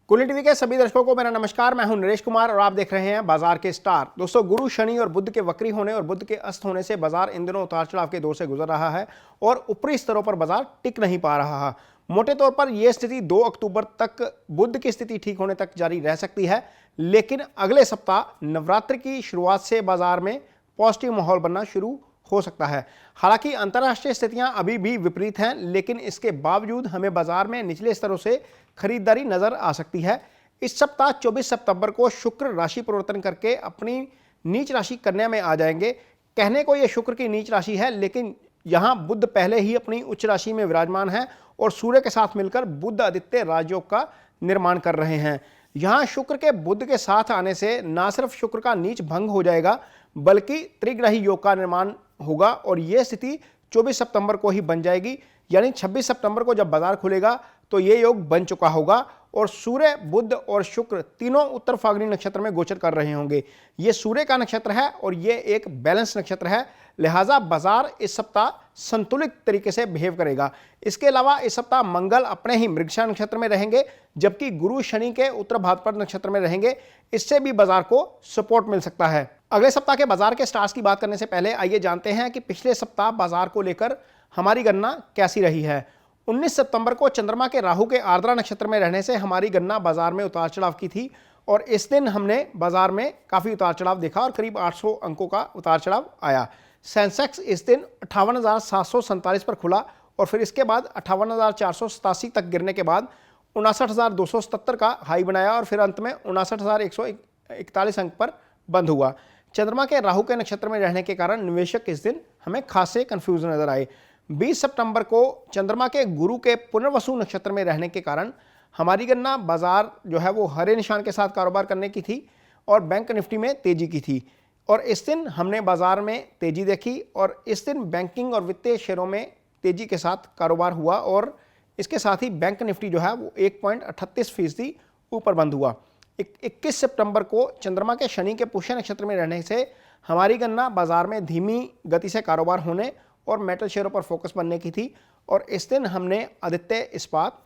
कुल टीवी के सभी दर्शकों को मेरा नमस्कार। मैं हूं नरेश कुमार और आप देख रहे हैं बाजार के स्टार। दोस्तों, गुरु, शनि और बुध के वक्री होने और बुध के अस्त होने से बाजार इन दिनों उतार चढ़ाव के दौर से गुजर रहा है और ऊपरी स्तरों पर बाजार टिक नहीं पा रहा है। मोटे तौर पर यह स्थिति 2 अक्टूबर तक बुध की स्थिति ठीक होने तक जारी रह सकती है, लेकिन अगले सप्ताह नवरात्र की शुरुआत से बाजार में पॉजिटिव माहौल बनना शुरू हो सकता है। हालांकि अंतर्राष्ट्रीय स्थितियां अभी भी विपरीत हैं, लेकिन इसके बावजूद हमें बाजार में निचले स्तरों से खरीदारी नजर आ सकती है। इस सप्ताह 24 सितंबर को शुक्र राशि परिवर्तन करके अपनी नीच राशि कन्या में आ जाएंगे। कहने को यह शुक्र की नीच राशि है, लेकिन यहां बुध पहले ही अपनी उच्च राशि में विराजमान है और सूर्य के साथ मिलकर बुध आदित्य राजयोग का निर्माण कर रहे हैं। यहां शुक्र के बुध के साथ आने से न सिर्फ शुक्र का नीच भंग हो जाएगा, बल्कि त्रिग्रही योग का निर्माण होगा और यह स्थिति 24 सितंबर को ही बन जाएगी। यानी 26 सितंबर को जब बाजार खुलेगा तो यह योग बन चुका होगा और सूर्य, बुध और शुक्र तीनों उत्तर फाल्गुनी नक्षत्र में गोचर कर रहे होंगे। यह सूर्य का नक्षत्र है और यह एक बैलेंस नक्षत्र है, लिहाजा बाजार इस सप्ताह संतुलित तरीके से बिहेव करेगा। इसके अलावा इस सप्ताह मंगल अपने ही मृगशिरा नक्षत्र में रहेंगे, जबकि गुरु शनि के उत्तर भाद्रपद नक्षत्र में रहेंगे। इससे भी बाजार को सपोर्ट मिल सकता है। अगले सप्ताह के बाजार के स्टार्स की बात करने से पहले आइए जानते हैं कि पिछले सप्ताह बाजार को लेकर हमारी गणना कैसी रही है। 19 सितंबर को चंद्रमा के राहु के आर्द्रा नक्षत्र में रहने से हमारी गणना बाजार में उतार चढ़ाव की थी और इस दिन हमने बाजार में काफी उतार चढ़ाव देखा और करीब 800 अंकों का उतार चढ़ाव आया। सेंसेक्स इस दिन 58,747 पर खुला और फिर इसके बाद 58,487 तक गिरने के बाद 59,277 का हाई बनाया और फिर अंत में 59,141 अंक पर बंद हुआ। चंद्रमा के राहु के नक्षत्र में रहने के कारण निवेशक इस दिन हमें खासे कंफ्यूज नजर आए। 20 सितंबर को चंद्रमा के गुरु के पुनर्वसु नक्षत्र में रहने के कारण हमारी गणना बाजार जो है वो हरे निशान के साथ कारोबार करने की थी और बैंक निफ्टी में तेजी की थी और इस दिन हमने बाजार में तेजी देखी और इस दिन बैंकिंग और वित्तीय शेयरों में तेजी के साथ कारोबार हुआ और इसके साथ ही बैंक निफ्टी जो है वो 1.38% ऊपर बंद हुआ। 21 सितंबर को चंद्रमा के शनि के पुष्य नक्षत्र में रहने से हमारी गणना बाजार में धीमी गति से कारोबार होने और मेटल शेयरों पर फोकस बनने की थी और इस दिन हमने आदित्य इस्पात,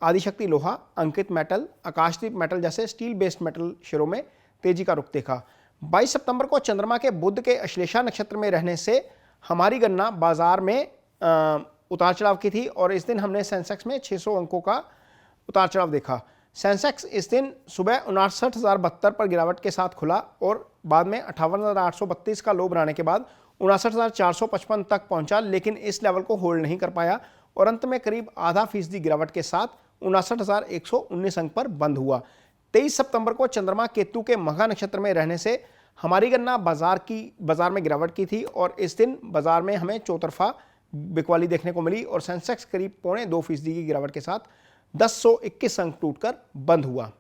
आदिशक्ति लोहा, अंकित मेटल, आकाशदीप मेटल जैसे स्टील बेस्ड मेटल शेयरों में तेजी का रुख देखा। 22 सितंबर को चंद्रमा के बुध के अश्लेषा नक्षत्र में रहने से हमारी गणना बाजार में उतार चढ़ाव की थी और इस दिन हमने सेंसेक्स में 600 अंकों का उतार चढ़ाव देखा। सेंसेक्स इस दिन सुबह 59,072 पर गिरावट के साथ खुला और बाद में 58,832 का लो बनाने के बाद 59,455 तक पहुंचा, लेकिन इस लेवल को होल्ड नहीं कर पाया और अंत में करीब आधा फीसदी गिरावट के साथ 59,119 अंक पर बंद हुआ। 23 सितंबर को चंद्रमा केतु के मघा नक्षत्र में रहने से हमारी गणना बाजार में गिरावट की थी और इस दिन बाजार में हमें चौतरफा बिकवाली देखने को मिली और सेंसेक्स करीब 0.25% की गिरावट के साथ 1021 अंक टूटकर बंद हुआ।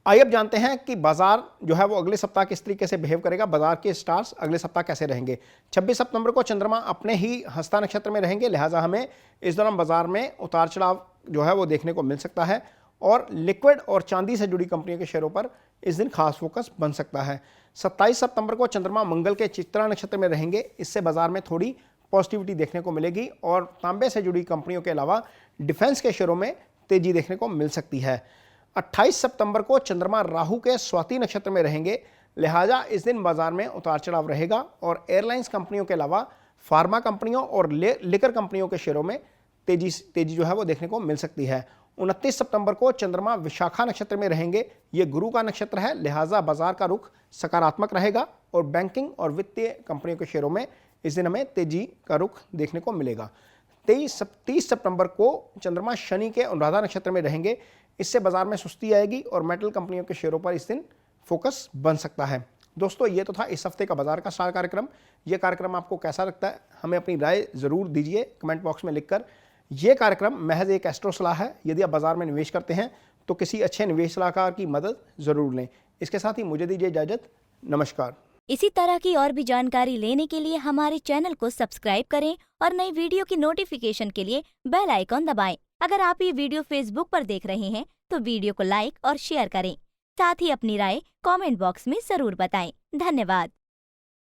आइए अब जानते हैं कि बाजार जो है वो अगले सप्ताह किस तरीके से बिहेव करेगा। बाजार के स्टार्स अगले सप्ताह कैसे रहेंगे। 26 सितंबर को चंद्रमा अपने ही हस्ता नक्षत्र में रहेंगे, लिहाजा हमें इस दौरान बाजार में उतार चढ़ाव जो है वो देखने को मिल सकता है और लिक्विड और चांदी से जुड़ी कंपनियों के शेयरों पर इस दिन खास फोकस बन सकता है। 27 सितंबर को चंद्रमा मंगल के चित्रा नक्षत्र में रहेंगे, इससे बाजार में थोड़ी पॉजिटिविटी देखने को मिलेगी और तांबे से जुड़ी कंपनियों के अलावा डिफेंस के शेयरों में तेजी देखने को मिल सकती है। 28 सितंबर को चंद्रमा राहु के स्वाति नक्षत्र में रहेंगे, लिहाजा इस दिन बाजार में उतार चढ़ाव रहेगा और एयरलाइंस कंपनियों के अलावा फार्मा कंपनियों और लिकर कंपनियों के शेयरों में तेजी जो है वो देखने को मिल सकती है। 29 सितंबर को चंद्रमा विशाखा नक्षत्र में रहेंगे, ये गुरु का नक्षत्र है, लिहाजा बाजार का रुख सकारात्मक रहेगा और बैंकिंग और वित्तीय कंपनियों के शेयरों में इस दिन हमें तेजी का रुख देखने को मिलेगा। 30 सितंबर को चंद्रमा शनि के अनुराधा नक्षत्र में रहेंगे, इससे बाजार में सुस्ती आएगी और मेटल कंपनियों के शेयरों पर इस दिन फोकस बन सकता है। दोस्तों, ये तो था इस हफ्ते का बाजार का स्टार कार्यक्रम। ये कार्यक्रम आपको कैसा लगता है हमें अपनी राय जरूर दीजिए कमेंट बॉक्स में लिखकर। यह कार्यक्रम महज एक एस्ट्रो सलाह है। यदि आप बाजार में निवेश करते हैं तो किसी अच्छे निवेश सलाहकार की मदद जरूर लें। इसके साथ ही मुझे दीजिए इजाजत। नमस्कार। इसी तरह की और भी जानकारी लेने के लिए हमारे चैनल को सब्सक्राइब करें और नई वीडियो की नोटिफिकेशन के लिए बेल आइकॉन दबाएं। अगर आप ये वीडियो फेसबुक पर देख रहे हैं तो वीडियो को लाइक और शेयर करें। साथ ही अपनी राय कमेंट बॉक्स में जरूर बताएं। धन्यवाद।